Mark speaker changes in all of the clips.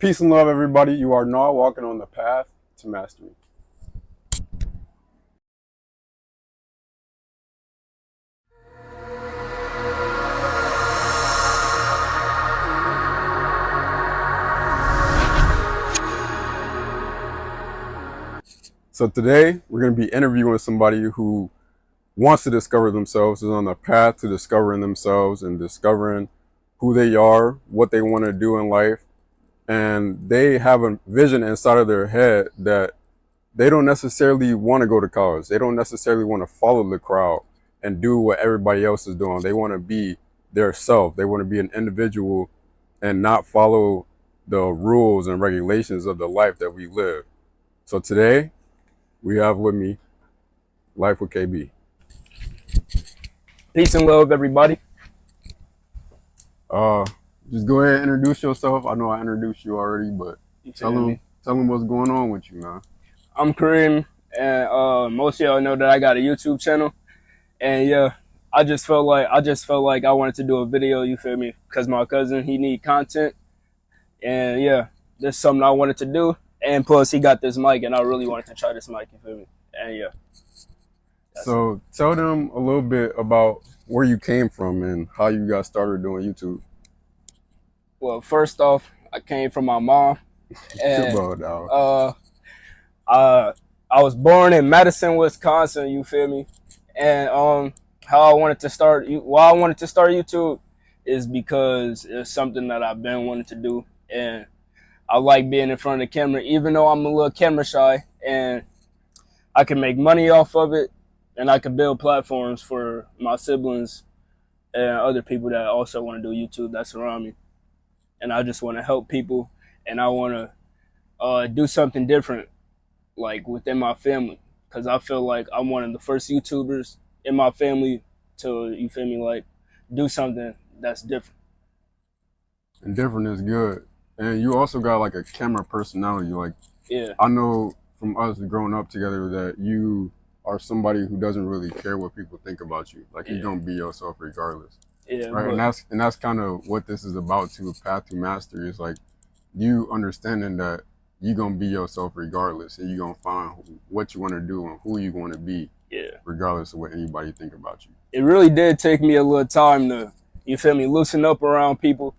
Speaker 1: Peace and love, everybody. You are now walking on the path to mastery. So today, we're going to be interviewing somebody who wants to discover themselves, is on the path to discovering themselves and discovering who they are, what they want to do in life. And they have a vision inside of their head that they don't necessarily want to go to college. They don't necessarily want to follow the crowd and do what everybody else is doing. They want to be their self. They want to be an individual and not follow the rules and regulations of the life that we live. So today, we have with me Life with KB.
Speaker 2: Peace and love, everybody.
Speaker 1: Just go ahead and introduce yourself. I know I introduced you already, but tell them what's going on with you, man.
Speaker 2: I'm Kareem, and most of y'all know that I got a YouTube channel, and yeah, I just felt like I wanted to do a video. You feel me? Because my cousin, he need content, and yeah, this is something I wanted to do. And plus, he got this mic, and I really wanted to try this mic. You feel me? And yeah.
Speaker 1: So tell them a little bit about where you came from and how you got started doing YouTube.
Speaker 2: Well, first off, I came from my mom, and I was born in Madison, Wisconsin. You feel me? And how I wanted to start, why I wanted to start YouTube, is because it's something that I've been wanting to do, and I like being in front of the camera, even though I'm a little camera shy, and I can make money off of it, and I can build platforms for my siblings and other people that also want to do YouTube that's around me. And I just want to help people, and I want to do something different, like within my family, because I feel like I'm one of the first YouTubers in my family to, you feel me, like do something that's different.
Speaker 1: And different is good. And you also got like a camera personality. Like,
Speaker 2: yeah,
Speaker 1: I know from us growing up together that you are somebody who doesn't really care what people think about you. Like, you're gonna be yourself regardless.
Speaker 2: Yeah,
Speaker 1: right. And that's kind of what this is about too. Path to mastery is like you understanding that you're gonna be yourself regardless, and you're gonna find what you want to do and who you want to be.
Speaker 2: Yeah.
Speaker 1: Regardless of what anybody think about you.
Speaker 2: It really did take me a little time to, you feel me, loosen up around people,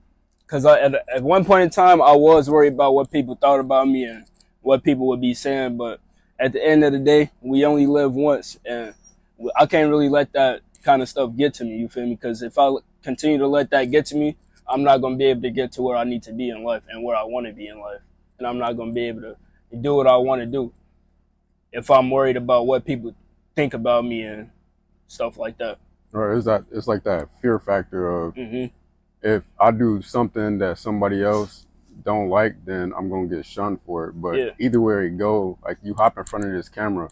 Speaker 2: because at one point in time I was worried about what people thought about me and what people would be saying. But at the end of the day, we only live once, and I can't really let that kind of stuff get to me. You feel me? Because if I continue to let that get to me, I'm not gonna be able to get to where I need to be in life and where I want to be in life, and I'm not gonna be able to do what I want to do if I'm worried about what people think about me and stuff like that.
Speaker 1: Right, it's like that fear factor of if I do something that somebody else don't like, then I'm gonna get shunned for it. But either way it go, like you hop in front of this camera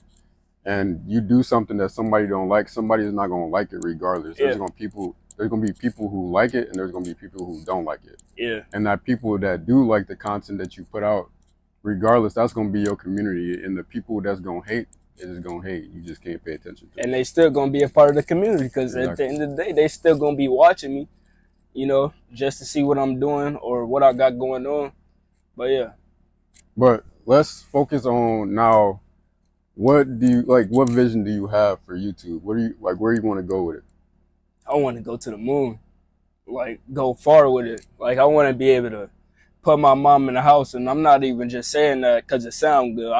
Speaker 1: and you do something that somebody don't like, somebody is not gonna like it regardless. There's gonna be people who like it, and there's gonna be people who don't like it.
Speaker 2: Yeah.
Speaker 1: And that people that do like the content that you put out, regardless, that's gonna be your community. And the people that's gonna hate, they're just gonna hate. You just can't pay attention to it.
Speaker 2: And they still gonna be a part of the community, because at the end of the day, they still gonna be watching me, you know, just to see what I'm doing or what I got going on. But yeah.
Speaker 1: But let's focus on now. What do you like? What vision do you have for YouTube? What do you like? Where you want to go with it?
Speaker 2: I want to go to the moon, like go far with it. Like I want to be able to put my mom in the house, and I'm not even just saying that because it sounds good.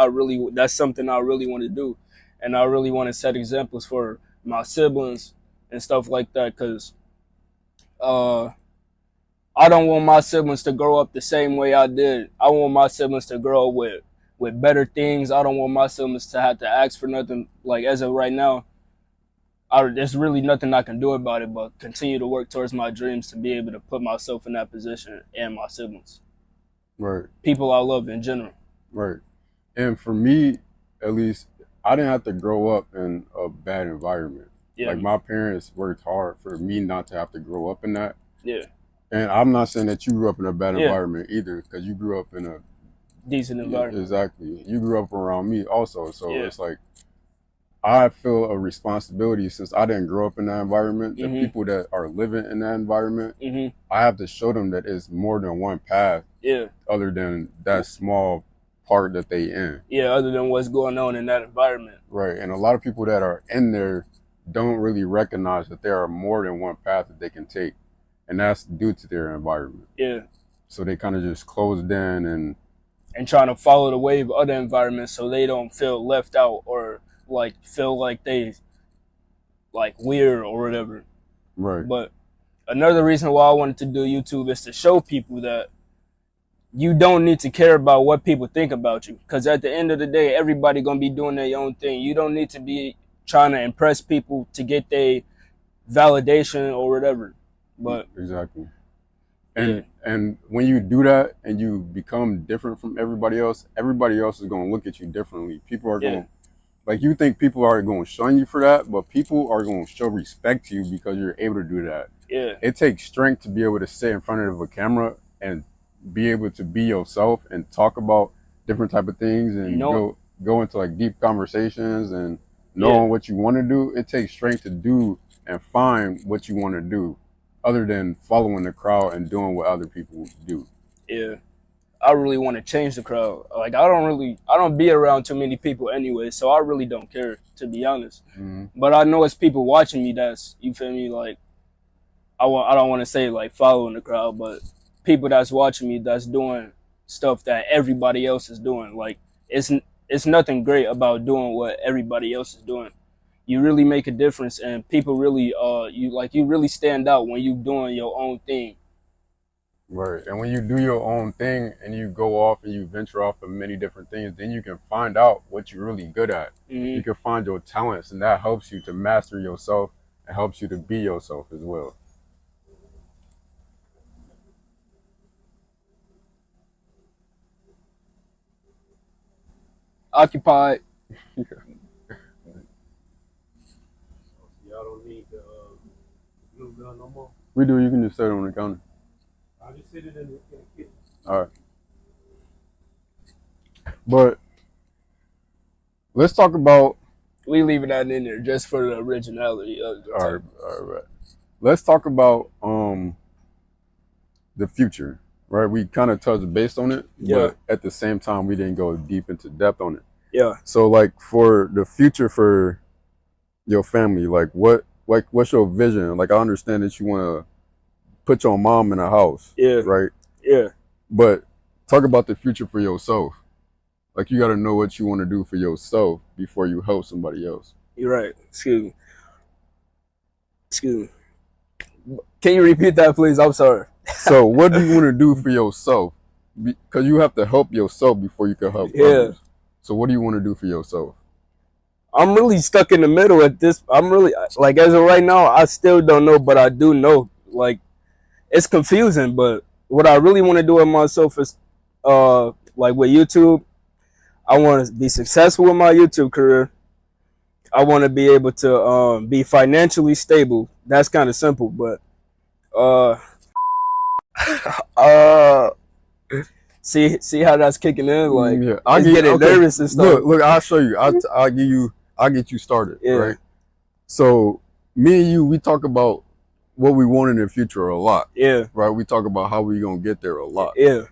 Speaker 2: That's something I really want to do, and I really want to set examples for my siblings and stuff like that. Because I don't want my siblings to grow up the same way I did. I want my siblings to grow up with better things. I don't want my siblings to have to ask for nothing. Like as of right now, there's really nothing I can do about it but continue to work towards my dreams to be able to put myself in that position and my siblings.
Speaker 1: Right.
Speaker 2: People I love in general.
Speaker 1: Right. And for me, at least, I didn't have to grow up in a bad environment. Yeah. Like my parents worked hard for me not to have to grow up in that.
Speaker 2: Yeah.
Speaker 1: And I'm not saying that you grew up in a bad environment either, because you grew up in a
Speaker 2: decent environment.
Speaker 1: Exactly. You grew up around me also. So it's like, I feel a responsibility since I didn't grow up in that environment. The
Speaker 2: Mm-hmm.
Speaker 1: people that are living in that environment,
Speaker 2: Mm-hmm.
Speaker 1: I have to show them that it's more than one path
Speaker 2: Yeah.
Speaker 1: other than that small part that they in.
Speaker 2: Yeah, other than what's going on in that environment.
Speaker 1: Right. And a lot of people that are in there don't really recognize that there are more than one path that they can take. And that's due to their environment.
Speaker 2: Yeah.
Speaker 1: So they kind of just closed in
Speaker 2: And trying to follow the wave of other environments so they don't feel left out or like feel like they like weird or whatever.
Speaker 1: right.
Speaker 2: But another reason why I wanted to do YouTube is to show people that you don't need to care about what people think about you, because at the end of the day, everybody gonna be doing their own thing. You don't need to be trying to impress people to get their validation or whatever. But
Speaker 1: Exactly.
Speaker 2: yeah,
Speaker 1: And when you do that and you become different from everybody else is going to look at you differently. People are
Speaker 2: yeah,
Speaker 1: going, like, you think people are going to shun you for that, but people are going to show respect to you because you're able to do that.
Speaker 2: yeah,
Speaker 1: It takes strength to be able to sit in front of a camera and be able to be yourself and talk about different type of things and
Speaker 2: no,
Speaker 1: go into like deep conversations and
Speaker 2: yeah,
Speaker 1: knowing what you want to do. It takes strength to do and find what you want to do other than following the crowd and doing what other people do.
Speaker 2: yeah. I really want to change the crowd. Like I don't be around too many people anyway, so I really don't care, to be honest.
Speaker 1: Mm-hmm.
Speaker 2: But I know it's people watching me that's, you feel me, like I don't want to say like following the crowd, but people that's watching me that's doing stuff that everybody else is doing. Like it's nothing great about doing what everybody else is doing. You really make a difference, and people really you really stand out when you doing your own thing.
Speaker 1: Right. And when you do your own thing and you go off and you venture off of many different things, then you can find out what you're really good at.
Speaker 2: Mm-hmm.
Speaker 1: You can find your talents, and that helps you to master yourself and helps you to be yourself as well.
Speaker 2: Occupied.
Speaker 3: Y'all don't need the glue gun no more.
Speaker 1: We do. You can just set it on the counter.
Speaker 3: I just sit it in the kitchen.
Speaker 1: All right. But let's talk about.
Speaker 2: We leaving that in there just for the originality of the
Speaker 1: All right.
Speaker 2: type.
Speaker 1: All right. Let's talk about the future. Right. We kind of touched base on it,
Speaker 2: Yeah.
Speaker 1: but at the same time, we didn't go deep into depth on it.
Speaker 2: Yeah.
Speaker 1: So, like, for the future for your family, what's your vision? Like, I understand that you want to put your mom in a house,
Speaker 2: Yeah.
Speaker 1: right?
Speaker 2: Yeah.
Speaker 1: But talk about the future for yourself. Like, you got to know what you want to do for yourself before you help somebody else.
Speaker 2: You're right. Excuse me. Excuse me. Can you repeat that, please? I'm sorry.
Speaker 1: So, what do you want to do for yourself? Because you have to help yourself before you can help others. So, what do you want to do for yourself?
Speaker 2: I'm really stuck in the middle at this. I'm really like, as of right now, I still don't know, but I do know. Like, it's confusing, but what I really want to do with myself is, like with YouTube, I want to be successful with my YouTube career. I want to be able to be financially stable. That's kind of simple, but uh, uh, see how that's kicking in. Like,
Speaker 1: yeah,
Speaker 2: it's getting nervous and stuff.
Speaker 1: Look, I'll show you. I'll get you started.
Speaker 2: Yeah.
Speaker 1: Right. So me and you, we talk about what we want in the future a lot.
Speaker 2: Yeah.
Speaker 1: Right. We talk about how we gonna get there a lot.
Speaker 2: Yeah.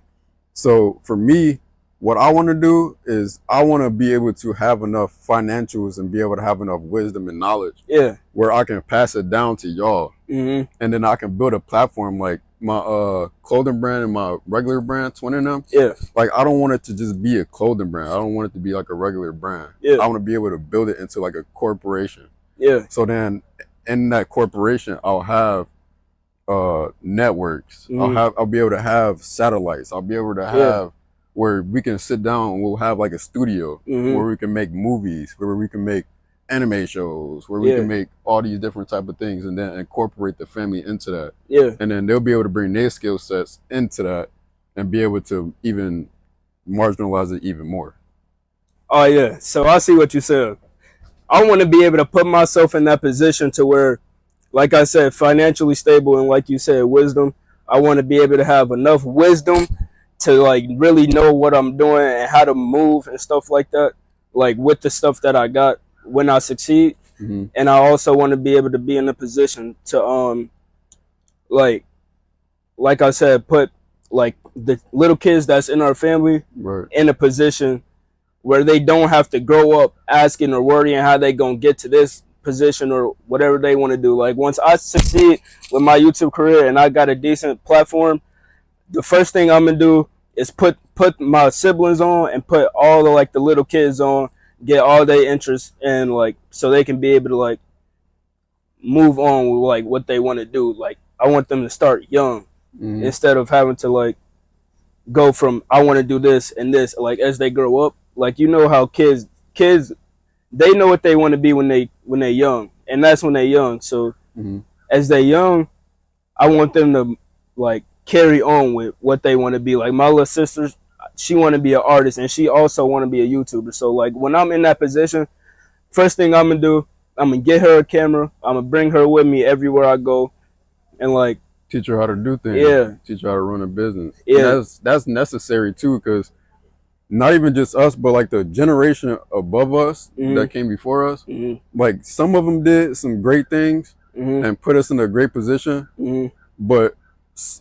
Speaker 1: So for me, what I want to do is I want to be able to have enough financials and be able to have enough wisdom and knowledge.
Speaker 2: Yeah.
Speaker 1: Where I can pass it down to y'all,
Speaker 2: Mm-hmm.
Speaker 1: and then I can build a platform like my clothing brand and my regular brand, Twin and them.
Speaker 2: Yeah.
Speaker 1: Like, I don't want it to just be a clothing brand. I don't want it to be like a regular brand.
Speaker 2: Yeah.
Speaker 1: I want to be able to build it into like a corporation.
Speaker 2: Yeah.
Speaker 1: So then in that corporation, I'll have networks.
Speaker 2: Mhm.
Speaker 1: I'll be able to have satellites. I'll be able to have where we can sit down and we'll have like a studio where we can make movies, where we can make anime shows, where we can make all these different type of things and then incorporate the family into that.
Speaker 2: Yeah.
Speaker 1: And then they'll be able to bring their skill sets into that and be able to even marginalize it even more.
Speaker 2: Oh yeah. So I see what you said. I want to be able to put myself in that position to where, like I said, financially stable and like you said, wisdom. I want to be able to have enough wisdom to like really know what I'm doing and how to move and stuff like that. Like with the stuff that I got. when I succeed, and I also want to be able to be in a position to like I said, put like the little kids that's in our family in a position where they don't have to grow up asking or worrying how they gonna get to this position or whatever they want to do. Like once I succeed with my YouTube career and I got a decent platform, the first thing I'm gonna do is put my siblings on and put all the like the little kids on, get all their interests and like so they can be able to like move on with like what they want to do. Like I want them to start young instead of having to like go from I want to do this and this like as they grow up. Like you know how kids they know what they want to be when they're young, and that's when they're young. So as they're young, I want them to like carry on with what they want to be. Like my little sister, she want to be an artist, and she also want to be a YouTuber. So like when I'm in that position, first thing I'm gonna do, I'm gonna get her a camera. I'm gonna bring her with me everywhere I go, and like
Speaker 1: teach her how to do things.
Speaker 2: Yeah.
Speaker 1: Teach her how to run a business.
Speaker 2: Yeah.
Speaker 1: And that's necessary too, because not even just us, but like the generation above us that came before us, like some of them did some great things and put us in a great position, but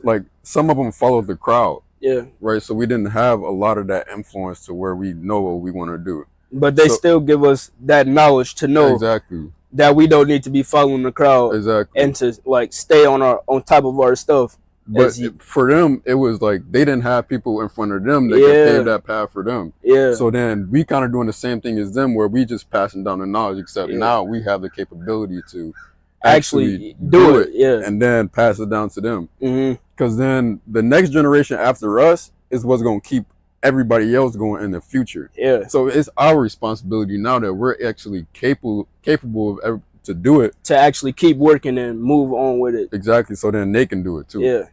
Speaker 1: like some of them followed the crowd.
Speaker 2: Yeah.
Speaker 1: Right. So we didn't have a lot of that influence to where we know what we want to do.
Speaker 2: But they still give us that knowledge to know
Speaker 1: exactly
Speaker 2: that we don't need to be following the crowd and to like stay on top of our stuff.
Speaker 1: But for them, it was like they didn't have people in front of them that could pave that path for them.
Speaker 2: Yeah.
Speaker 1: So then we kind of doing the same thing as them, where we just passing down the knowledge, except now we have the capability to actually do it, and then pass it down to them. Because then the next generation after us is what's going to keep everybody else going in the future.
Speaker 2: Yeah.
Speaker 1: So it's our responsibility now that we're actually capable of to do it,
Speaker 2: to actually keep working and move on with it.
Speaker 1: Exactly. So then they can do it too.
Speaker 2: Yeah.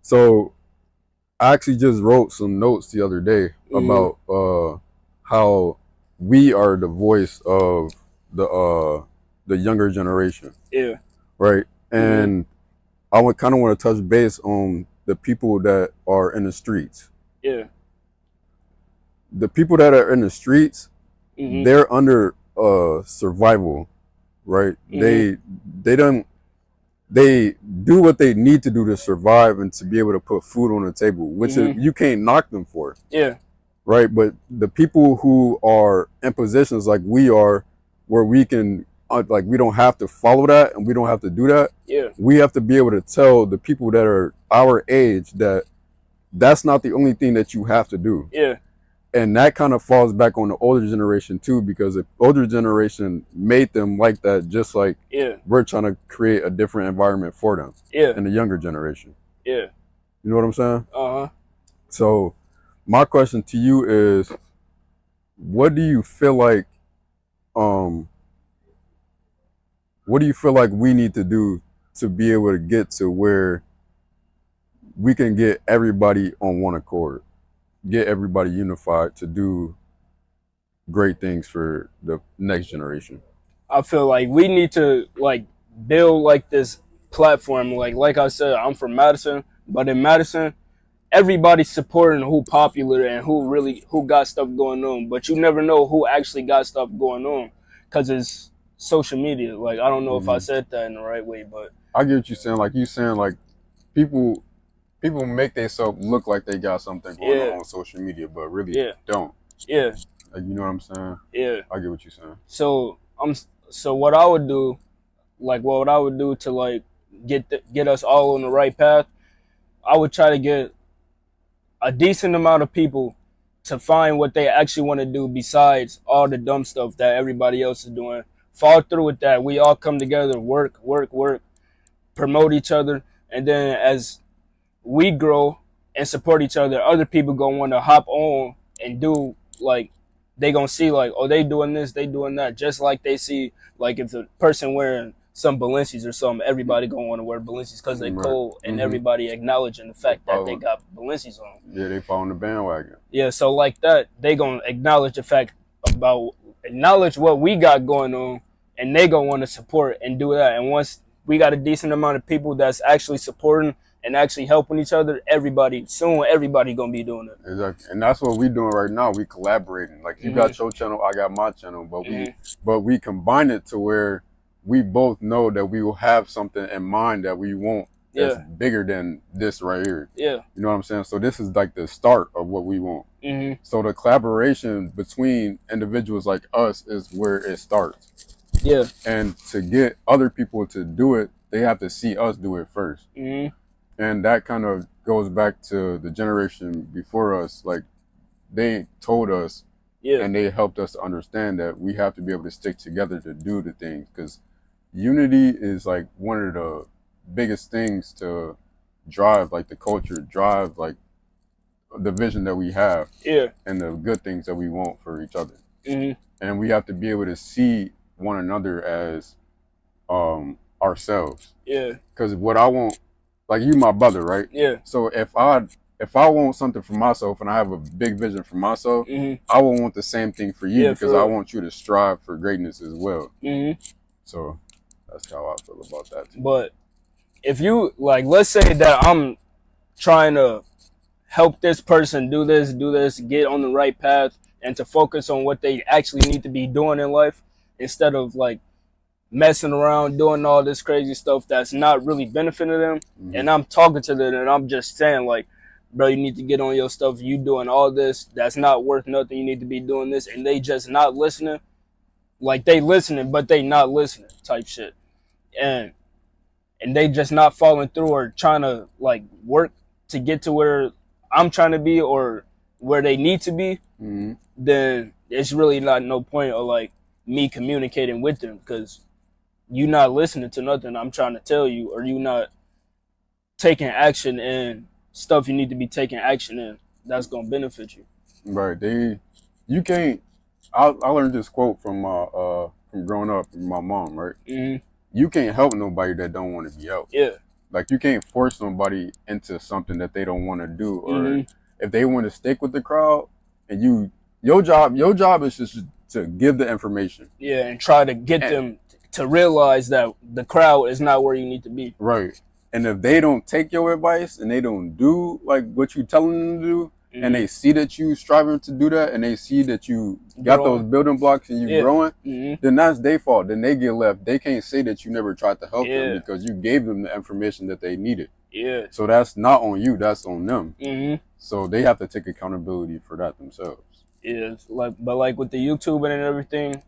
Speaker 1: So I actually just wrote some notes the other day about how we are the voice of the younger generation.
Speaker 2: Yeah.
Speaker 1: Right. And I would kind of want to touch base on the people that are in the streets.
Speaker 2: Yeah.
Speaker 1: The people that are in the streets, they're under survival, right? They do what they need to do to survive and to be able to put food on the table, which is, you can't knock them for.
Speaker 2: Yeah.
Speaker 1: Right. But the people who are in positions like we are, where we can like we don't have to follow that and we don't have to do that.
Speaker 2: Yeah.
Speaker 1: We have to be able to tell the people that are our age that that's not the only thing that you have to do.
Speaker 2: Yeah.
Speaker 1: And that kind of falls back on the older generation too, because the older generation made them like that, just like we're trying to create a different environment for them.
Speaker 2: Yeah.
Speaker 1: In the younger generation.
Speaker 2: Yeah.
Speaker 1: You know what I'm saying?
Speaker 2: Uh-huh.
Speaker 1: So my question to you is, what do you feel like we need to do to be able to get to where we can get everybody on one accord, get everybody unified to do great things for the next generation?
Speaker 2: I feel like we need to like build like this platform. Like I said, I'm from Madison, but in Madison, everybody's supporting who popular and who got stuff going on. But you never know who actually got stuff going on because it's social media. Like I don't know if I said that in the right way, but
Speaker 1: I get what you're saying. Like you saying like people make themselves look like they got something going on social media, but really don't.
Speaker 2: Yeah.
Speaker 1: Like, you know what I'm saying?
Speaker 2: Yeah.
Speaker 1: I get what you're saying.
Speaker 2: So what I would do, like what I would do to like get us all on the right path, I would try to get a decent amount of people to find what they actually want to do besides all the dumb stuff that everybody else is doing. Fall through with that. We all come together, work, promote each other, and then as we grow and support each other, other people gonna want to hop on and do like they gonna see like, oh, they doing this, they doing that, just like they see like if the person wearing some Balenci's or something, everybody gonna want to wear Balenci's because they cool and everybody acknowledging the fact that they got Balenci's on.
Speaker 1: Yeah, they following the bandwagon.
Speaker 2: Yeah, so like that, they gonna acknowledge the fact acknowledge what we got going on, and they gonna want to support and do that. And once we got a decent amount of people that's actually supporting and actually helping each other, everybody gonna be doing it.
Speaker 1: Exactly, and that's what we doing right now. We collaborating. Like you got your channel, I got my channel, but we combine it to where we both know that we will have something in mind that we want that's bigger than this right here.
Speaker 2: Yeah.
Speaker 1: You know what I'm saying? So this is like the start of what we want. So the collaboration between individuals like us is where it starts.
Speaker 2: Yeah.
Speaker 1: And to get other people to do it, they have to see us do it first. And that kind of goes back to the generation before us. Like they told us and they helped us to understand that we have to be able to stick together to do the things, because unity is like one of the biggest things to drive like the culture, drive like the vision that we have and the good things that we want for each other. And we have to be able to see one another as ourselves. Because what I want, like you my brother, right? So if I want something for myself and I have a big vision for myself, I will want the same thing for you, because I want you to strive for greatness as well. So that's how I feel about that too.
Speaker 2: But if you, like, let's say that I'm trying to help this person do this, get on the right path, and to focus on what they actually need to be doing in life, instead of like messing around doing all this crazy stuff that's not really benefiting them. And I'm talking to them and I'm just saying, like, bro, you need to get on your stuff. You doing all this that's not worth nothing. You need to be doing this. And they just not listening. Like, they listening, but they not listening type shit. And they just not following through or trying to like work to get to where I'm trying to be or where they need to be, then it's really not no point of like me communicating with them, because you not listening to nothing I'm trying to tell you, or you not taking action in stuff you need to be taking action in that's gonna benefit you.
Speaker 1: Right. You can't. I learned this quote from my from growing up from my mom. Right. You can't help nobody that don't want to be helped. Like you can't force somebody into something that they don't want to do, or if they want to stick with the crowd, and your job is just to give the information.
Speaker 2: And try to get them to realize that the crowd is not where you need to be.
Speaker 1: Right. And if they don't take your advice and they don't do like what you telling them to do, and they see that you striving to do that, and they see that you got those building blocks and you growing, then that's their fault. Then they get left. They can't say that you never tried to help them, because you gave them the information that they needed. So that's not on you. That's on them. So they have to take accountability for that themselves.
Speaker 2: But like with the YouTube and everything,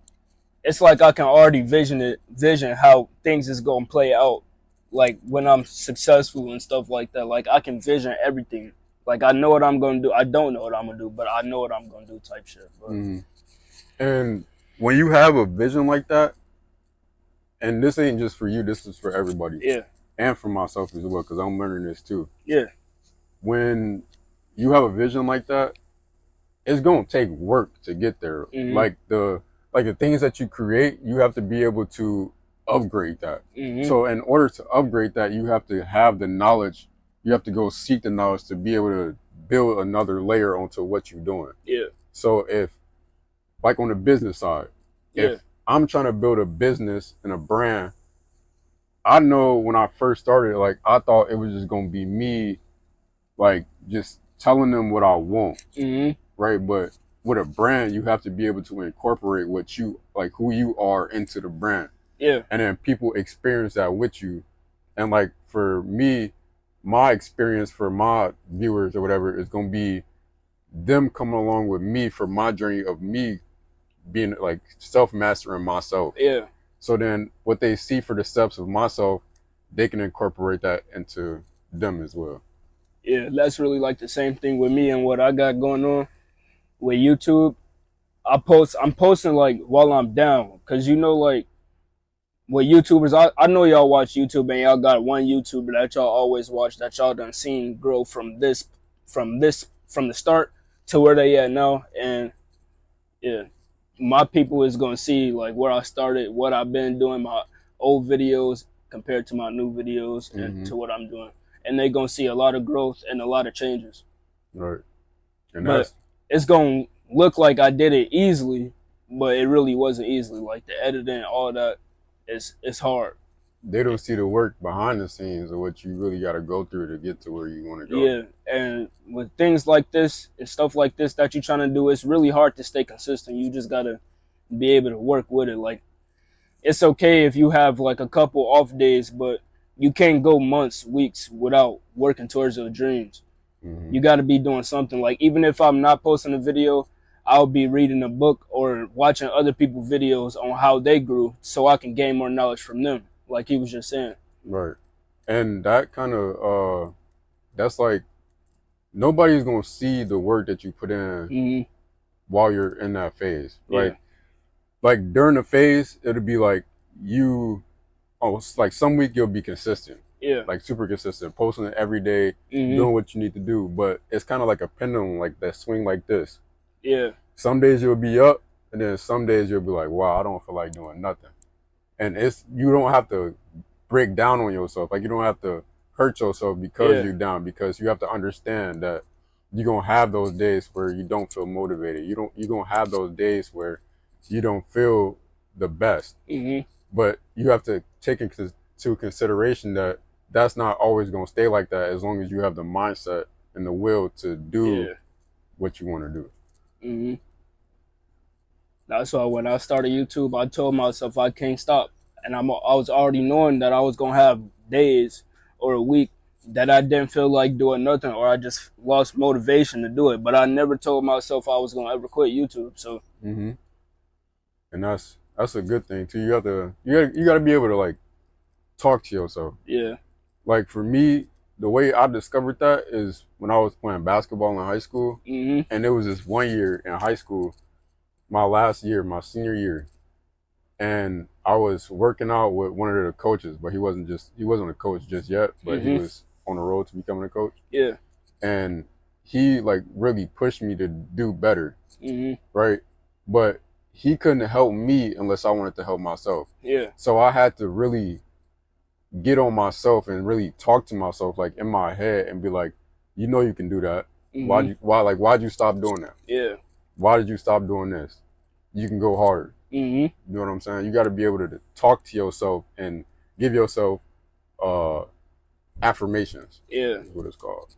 Speaker 2: it's like I can already vision how things is gonna play out. Like when I'm successful and stuff like that, like I can vision everything. Like I know what I'm gonna do. I don't know what I'm gonna do, but I know what I'm gonna do type shit.
Speaker 1: And when you have a vision like that, and this ain't just for you, this is for everybody. And for myself as well, because I'm learning this too. When you have a vision like that, it's gonna take work to get there. Like the things that you create, you have to be able to upgrade that. So in order to upgrade that, you have to have the knowledge. You have to go seek the knowledge to be able to build another layer onto what you're doing. So if, like on the business side, if I'm trying to build a business and a brand, I know when I first started, like I thought it was just gonna be me, like just telling them what I want, right? But with a brand, you have to be able to incorporate what you like, who you are, into the brand. And then people experience that with you. And like for me, my experience for my viewers or whatever is going to be them coming along with me for my journey of me being like self-mastering myself. So then what they see for the steps of myself, they can incorporate that into them as well.
Speaker 2: That's really like the same thing with me and what I got going on with YouTube. I'm posting like while I'm down, because you know, like with YouTubers, I know y'all watch YouTube and y'all got one YouTuber that y'all always watch, that y'all done seen grow from the start to where they at now. And my people is gonna see like where I started, what I've been doing, my old videos compared to my new videos and to what I'm doing, and they gonna see a lot of growth and a lot of changes.
Speaker 1: Right. And
Speaker 2: but it's gonna look like I did it easily, but it really wasn't easily. Like the editing, all that, it's hard.
Speaker 1: they don't see the work behind the scenes of what you really got to go through to get to where you want to go.
Speaker 2: Yeah, and with things like this and stuff like this that you're trying to do, it's really hard to stay consistent. You just gotta be able to work with it. Like, it's okay if you have like a couple off days, but you can't go months, weeks without working towards your dreams.
Speaker 1: Mm-hmm.
Speaker 2: You got to be doing something. Like, even if I'm not posting a video, I'll be reading a book or watching other people's videos on how they grew so I can gain more knowledge from them, like he was just saying.
Speaker 1: Right. And that kind of that's like nobody's gonna see the work that you put in
Speaker 2: Mm-hmm.
Speaker 1: while you're in that phase.
Speaker 2: Yeah.
Speaker 1: Like during the phase, it'll be like you it's like some week you'll be consistent.
Speaker 2: Yeah.
Speaker 1: Like super consistent, posting it every day,
Speaker 2: Mm-hmm.
Speaker 1: doing what you need to do. But it's kind of like a pendulum, like that swing like this.
Speaker 2: Yeah.
Speaker 1: Some days you'll be up, and then some days you'll be like, wow, I don't feel like doing nothing. And you don't have to break down on yourself. Like you don't have to hurt yourself because
Speaker 2: Yeah.
Speaker 1: you're down, because you have to understand that you're gonna have those days where you don't feel motivated. You're gonna have those days where you don't feel the best.
Speaker 2: Mm-hmm.
Speaker 1: But you have to take into consideration that that's not always gonna stay like that as long as you have the mindset and the will to do
Speaker 2: Yeah.
Speaker 1: what you want to do.
Speaker 2: Mm-hmm. That's why when I started YouTube, I told myself I can't stop, and I was already knowing that I was gonna have days or a week that I didn't feel like doing nothing, or I just lost motivation to do it. But I never told myself I was gonna ever quit YouTube. So.
Speaker 1: Mm-hmm. And that's a good thing too. You gotta be able to like talk to yourself.
Speaker 2: Yeah.
Speaker 1: Like for me, the way I discovered that is when I was playing basketball in high school,
Speaker 2: Mm-hmm.
Speaker 1: and there was this one year in high school, my last year, my senior year, and I was working out with one of the coaches, but he wasn't a coach just yet, but he
Speaker 2: Mm-hmm.
Speaker 1: was on the road to becoming a coach.
Speaker 2: Yeah.
Speaker 1: And he like really pushed me to do better,
Speaker 2: Mm-hmm.
Speaker 1: right? But he couldn't help me unless I wanted to help myself.
Speaker 2: Yeah.
Speaker 1: So I had to really get on myself and really talk to myself like in my head and be like, you know you can do that.
Speaker 2: Mm-hmm.
Speaker 1: Why'd you stop doing that?
Speaker 2: Yeah.
Speaker 1: Why did you stop doing this? You can go harder.
Speaker 2: Mm-hmm.
Speaker 1: You know what I'm saying? You got to be able to talk to yourself and give yourself affirmations.
Speaker 2: Yeah.
Speaker 1: Is what it's called.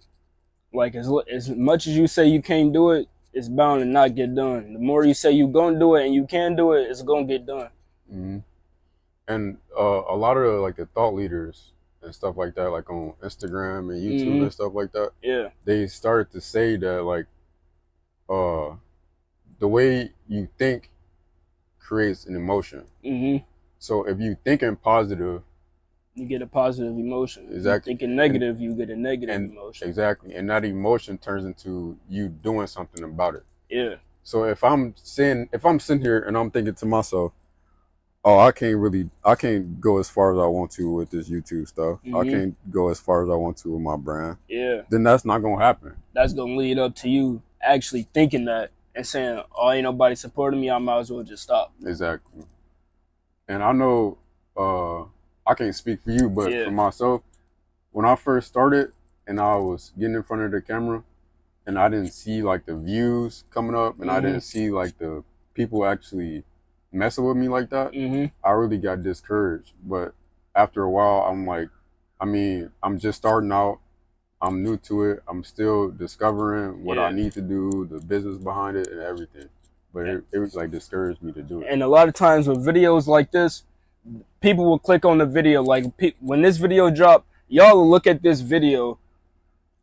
Speaker 2: Like, as much as you say you can't do it, it's bound to not get done. The more you say you gonna do it and you can do it, it's gonna get done.
Speaker 1: Mm-hmm. And a lot of like the thought leaders and stuff like that, like on Instagram and YouTube
Speaker 2: Mm-hmm.
Speaker 1: and stuff like that,
Speaker 2: Yeah.
Speaker 1: they started to say that like the way you think creates an emotion.
Speaker 2: Mm-hmm.
Speaker 1: So if you thinking positive,
Speaker 2: You get a positive emotion.
Speaker 1: Exactly.
Speaker 2: If you thinking negative, you get a negative emotion.
Speaker 1: Exactly, and that emotion turns into you doing something about it.
Speaker 2: Yeah.
Speaker 1: So if I'm sitting here and I'm thinking to myself, oh, I can't go as far as I want to with this YouTube stuff.
Speaker 2: Mm-hmm.
Speaker 1: I can't go as far as I want to with my brand.
Speaker 2: Yeah.
Speaker 1: Then that's not gonna happen.
Speaker 2: That's gonna lead up to you actually thinking that and saying, "Oh, ain't nobody supporting me. I might as well just stop."
Speaker 1: Exactly. And I know I can't speak for you, but for myself, when I first started and I was getting in front of the camera and I didn't see like the views coming up and I didn't see like the people actually messing with me like that, I really got discouraged. But after a while, I'm like, I'm just starting out. I'm new to it. I'm still discovering what I need to do, the business behind it and everything. But it was like discouraged me to do it.
Speaker 2: And a lot of times with videos like this, people will click on the video. Like, when this video drop, y'all will look at this video,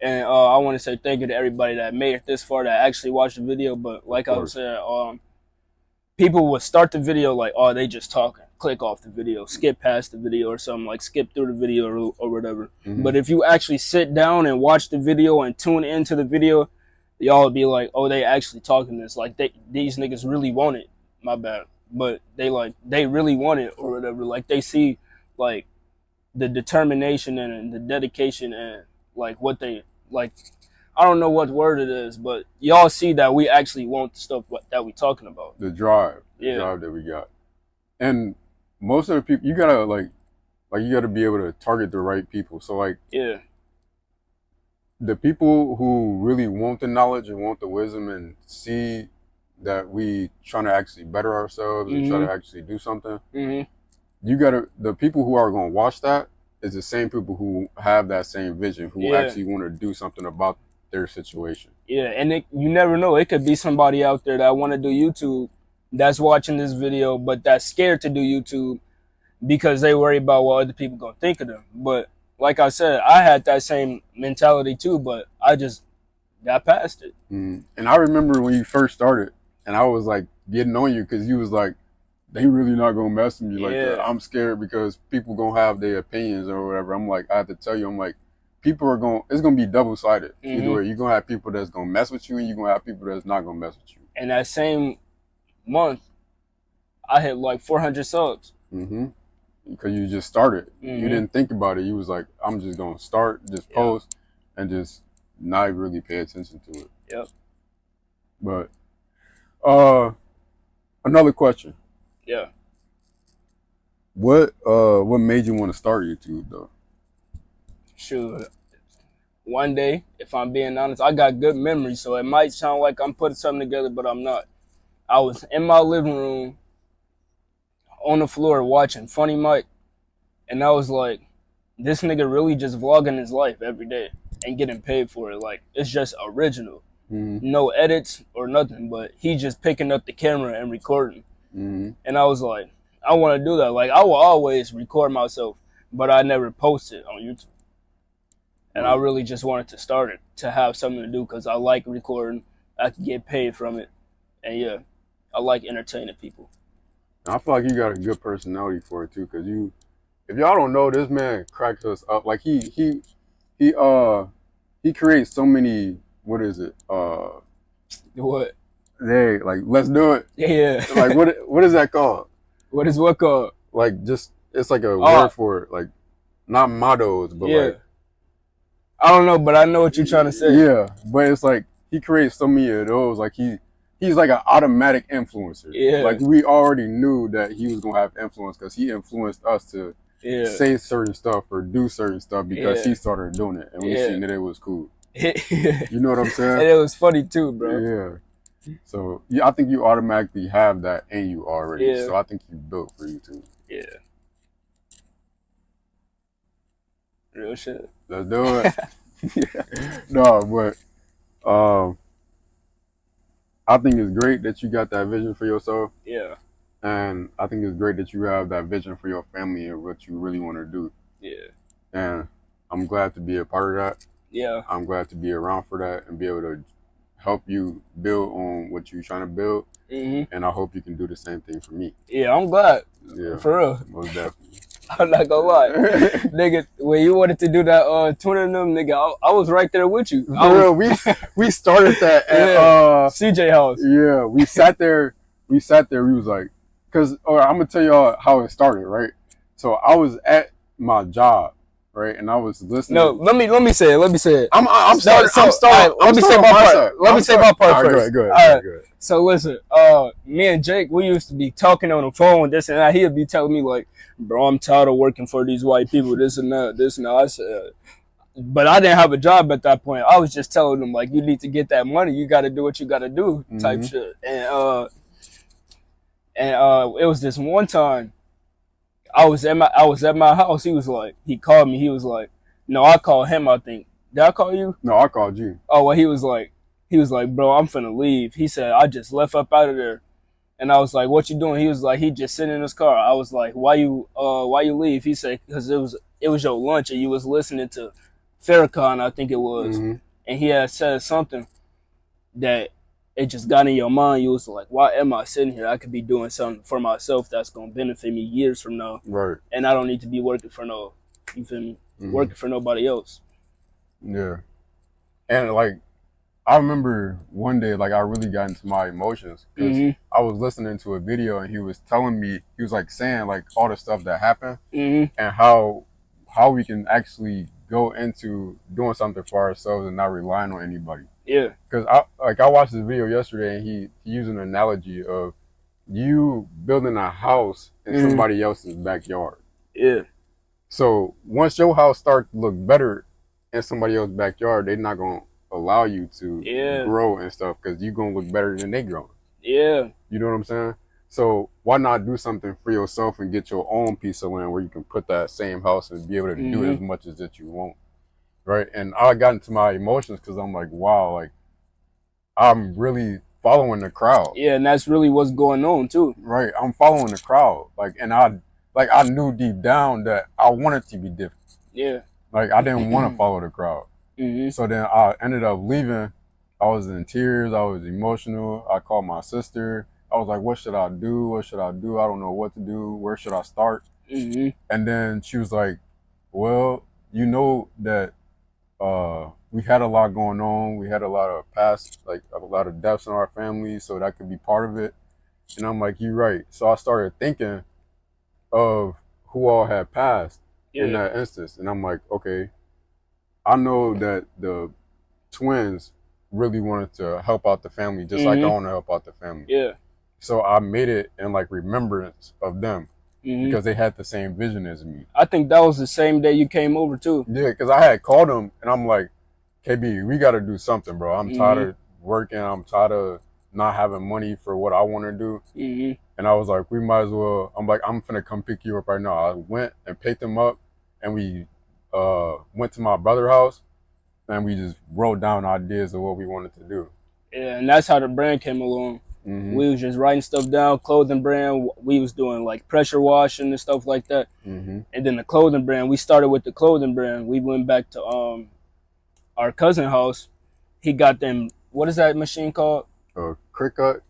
Speaker 2: and I want to say thank you to everybody that made it this far, that actually watched the video. But like I was saying, people will start the video like, oh, they just talking. Click off the video, skip past the video or something, like skip through the video or whatever. But if you actually sit down and watch the video and tune into the video, y'all will be like, oh, they actually talking this. Like, these niggas really want it. My bad. But they really want it or whatever. Like, they see like the determination and the dedication and like what they like. I don't know what word it is, but y'all see that we actually want the stuff that we talking about.
Speaker 1: The drive that we got. And most of the people, you gotta you gotta be able to target the right people. So like, the people who really want the knowledge and want the wisdom and see that we trying to actually better ourselves and try to actually do something, the people who are gonna watch that is the same people who have that same vision, who
Speaker 2: Yeah.
Speaker 1: actually want to do something about their situation.
Speaker 2: Yeah, and you never know. It could be somebody out there that want to do YouTube that's watching this video, but that's scared to do YouTube because they worry about what other people gonna think of them. But like I said, I had that same mentality too, but I just got past it.
Speaker 1: And I remember when you first started, and I was like getting on you because you was like, they really not gonna mess with me like that.
Speaker 2: Yeah.
Speaker 1: I'm scared because people gonna have their opinions or whatever. I'm like, I have to tell you, I'm like, people are it's gonna be double sided. Either way, you're gonna have people that's gonna mess with you, and you're gonna have people that's not gonna mess with you.
Speaker 2: And that same month, I hit like 400 subs.
Speaker 1: Because you just started. You didn't think about it. You was like, I'm just gonna start, just post, and just not really pay attention to it.
Speaker 2: Yep.
Speaker 1: But another question.
Speaker 2: Yeah.
Speaker 1: What made you want to start YouTube though?
Speaker 2: Shoot. One day, if I'm being honest, I got good memory, so it might sound like I'm putting something together, but I'm not. I was in my living room on the floor watching Funny Mike, and I was like, this nigga really just vlogging his life every day and getting paid for it. Like, it's just original. No edits or nothing, but he just picking up the camera and recording. And I was like, I want to do that. Like, I will always record myself, but I never post it on YouTube. And I really just wanted to start it, to have something to do, because I like recording. I can get paid from it. And yeah, I like entertaining people.
Speaker 1: I feel like you got a good personality for it too, because if y'all don't know, this man cracks us up. Like he creates so many, what is it?
Speaker 2: What?
Speaker 1: Hey, like, let's do it.
Speaker 2: Yeah.
Speaker 1: Like, what is that called?
Speaker 2: What is what called?
Speaker 1: Like, just, it's like a word for it. Like, not mottos, but like.
Speaker 2: I don't know, but I know what you're trying to say.
Speaker 1: Yeah, but it's like, he creates so many of those. Like, he's like an automatic influencer.
Speaker 2: Yeah.
Speaker 1: Like, we already knew that he was going to have influence because he influenced us to say certain stuff or do certain stuff because he started doing it. And we seen that it was cool. You know what I'm saying?
Speaker 2: And it was funny too, bro.
Speaker 1: Yeah. So, yeah, I think you automatically have that in you already. Yeah. So I think you built for YouTube.
Speaker 2: Yeah. Real shit.
Speaker 1: Let's do it. No, but I think it's great that you got that vision for yourself.
Speaker 2: Yeah.
Speaker 1: And I think it's great that you have that vision for your family and what you really want to do.
Speaker 2: Yeah.
Speaker 1: And I'm glad to be a part of that.
Speaker 2: Yeah.
Speaker 1: I'm glad to be around for that and be able to help you build on what you're trying to build. And I hope you can do the same thing for me.
Speaker 2: Yeah, I'm glad.
Speaker 1: Yeah.
Speaker 2: For real.
Speaker 1: Most definitely.
Speaker 2: I'm not gonna lie. Nigga, when you wanted to do that Twitter and them, nigga, I was right there with you.
Speaker 1: We started that at
Speaker 2: CJ house.
Speaker 1: Yeah, we sat there, we was like, I'm gonna tell y'all how it started, right? So I was at my job, right, and I was listening.
Speaker 2: No, let me say it. Let me say it.
Speaker 1: I'm starting.
Speaker 2: Let me say my part. Let me say my part first.
Speaker 1: Go ahead.
Speaker 2: So listen, me and Jake, we used to be talking on the phone, this and that. He'd be telling me like, bro, I'm tired of working for these white people, this and that, this and that. I said, but I didn't have a job at that point. I was just telling them like, you need to get that money. You got to do what you got to do, type shit. And it was this one time. I was at my house. He called me. He was like, no, I called him. I think. Did I call you?
Speaker 1: No, I called you.
Speaker 2: Oh well, he was like, bro, I'm finna leave. He said, I just left up out of there. And I was like, what you doing? He was like, he just sitting in his car. I was like, why you leave? He said, because it was your lunch and you was listening to Farrakhan, I think it was. And he had said something that it just got in your mind. You was like, why am I sitting here? I could be doing something for myself that's going to benefit me years from now.
Speaker 1: Right.
Speaker 2: And I don't need to be working for you feel me? Working for nobody else.
Speaker 1: Yeah. And like, I remember one day, like, I really got into my emotions because I was listening to a video and he was telling me, he was like saying like all the stuff that happened and how we can actually go into doing something for ourselves and not relying on anybody.
Speaker 2: Yeah.
Speaker 1: Because I watched this video yesterday and he used an analogy of you building a house in somebody else's backyard.
Speaker 2: Yeah.
Speaker 1: So once your house starts to look better in somebody else's backyard, they're not going to allow you to grow and stuff because you're going to look better than they grow.
Speaker 2: Yeah.
Speaker 1: You know what I'm saying? So why not do something for yourself and get your own piece of land where you can put that same house and be able to do as much as that you want, right? And I got into my emotions because I'm like, wow, like I'm really following the crowd.
Speaker 2: Yeah, and that's really what's going on too.
Speaker 1: Right, I'm following the crowd, like, and I knew deep down that I wanted to be different.
Speaker 2: Yeah.
Speaker 1: Like I didn't want to follow the crowd. So then I ended up leaving. I was in tears. I was emotional. I called my sister. I was like, what should I do? What should I do? I don't know what to do. Where should I start? And then she was like, well, you know that we had a lot going on. We had a lot of past, like a lot of deaths in our family. So that could be part of it. And I'm like, you're right. So I started thinking of who all had passed in that instance. And I'm like, okay, I know that the twins really wanted to help out the family just like I want to help out the family.
Speaker 2: Yeah.
Speaker 1: So I made it in like remembrance of them because they had the same vision as me.
Speaker 2: I think that was the same day you came over too.
Speaker 1: Yeah, because I had called them and I'm like, KB, we got to do something, bro. I'm tired of working. I'm tired of not having money for what I want to do. And I was like, we might as well. I'm like, I'm finna come pick you up right now. I went and picked them up and we went to my brother's house and we just wrote down ideas of what we wanted to do.
Speaker 2: Yeah, and that's how the brand came along. We was just writing stuff down, clothing brand. We was doing like pressure washing and stuff like that. And then the clothing brand, we started with the clothing brand. We went back to our cousin house. He got them, what is that machine called?
Speaker 1: Cricut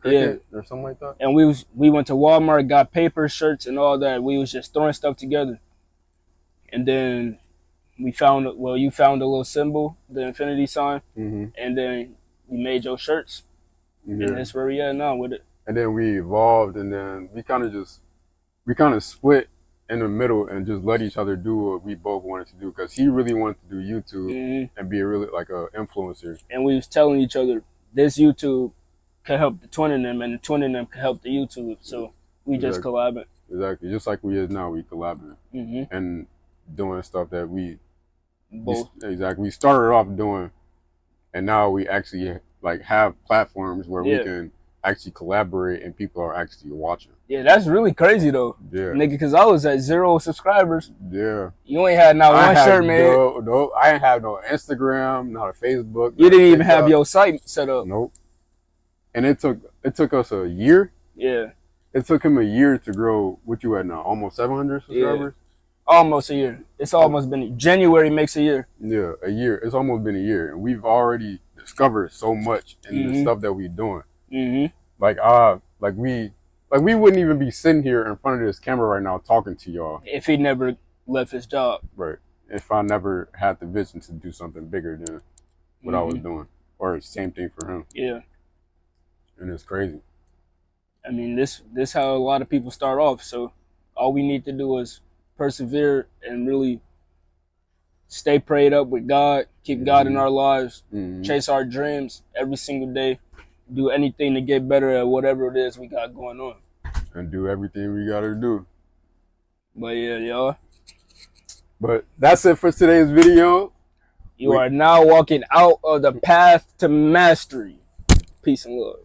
Speaker 1: or something like that.
Speaker 2: And we went to Walmart, got paper, shirts, and all that. We was just throwing stuff together. And then we found, well, you found a little symbol, the infinity sign, and then we made your shirts. And that's where we at now with it.
Speaker 1: And then we evolved, and then we kind of split in the middle and just let each other do what we both wanted to do. Because he really wanted to do YouTube and be really like an influencer.
Speaker 2: And we was telling each other, this YouTube can help the twin in them, and the twin in them can help the YouTube. So we just collabing.
Speaker 1: Exactly, just like we is now, we collabing and doing stuff that we both we started off doing, and now we actually like have platforms where we can actually collaborate and people are actually watching.
Speaker 2: Yeah, that's really crazy though.
Speaker 1: Yeah,
Speaker 2: nigga, because I was at 0 subscribers.
Speaker 1: Yeah,
Speaker 2: you ain't had not one shirt, man.
Speaker 1: No, I ain't have no Instagram, not a Facebook.
Speaker 2: You didn't even have your site set up.
Speaker 1: Nope. And it took us a year.
Speaker 2: Yeah.
Speaker 1: It took him a year to grow. What you at now? Almost 700 subscribers.
Speaker 2: Yeah. Almost a year. It's almost been January makes a year.
Speaker 1: Yeah, a year. It's almost been a year, and we've already discovered so much in the stuff that we're doing. Like we wouldn't even be sitting here in front of this camera right now talking to y'all
Speaker 2: if he never left his job.
Speaker 1: Right. If I never had the vision to do something bigger than what I was doing, or same thing for him.
Speaker 2: Yeah.
Speaker 1: And it's crazy.
Speaker 2: I mean, this how a lot of people start off. So all we need to do is persevere and really stay prayed up with God, keep God in our lives, chase our dreams every single day, do anything to get better at whatever it is we got going on.
Speaker 1: And do everything we gotta do.
Speaker 2: But yeah, y'all.
Speaker 1: But that's it for today's video.
Speaker 2: You are now walking out of the path to mastery. Peace and love.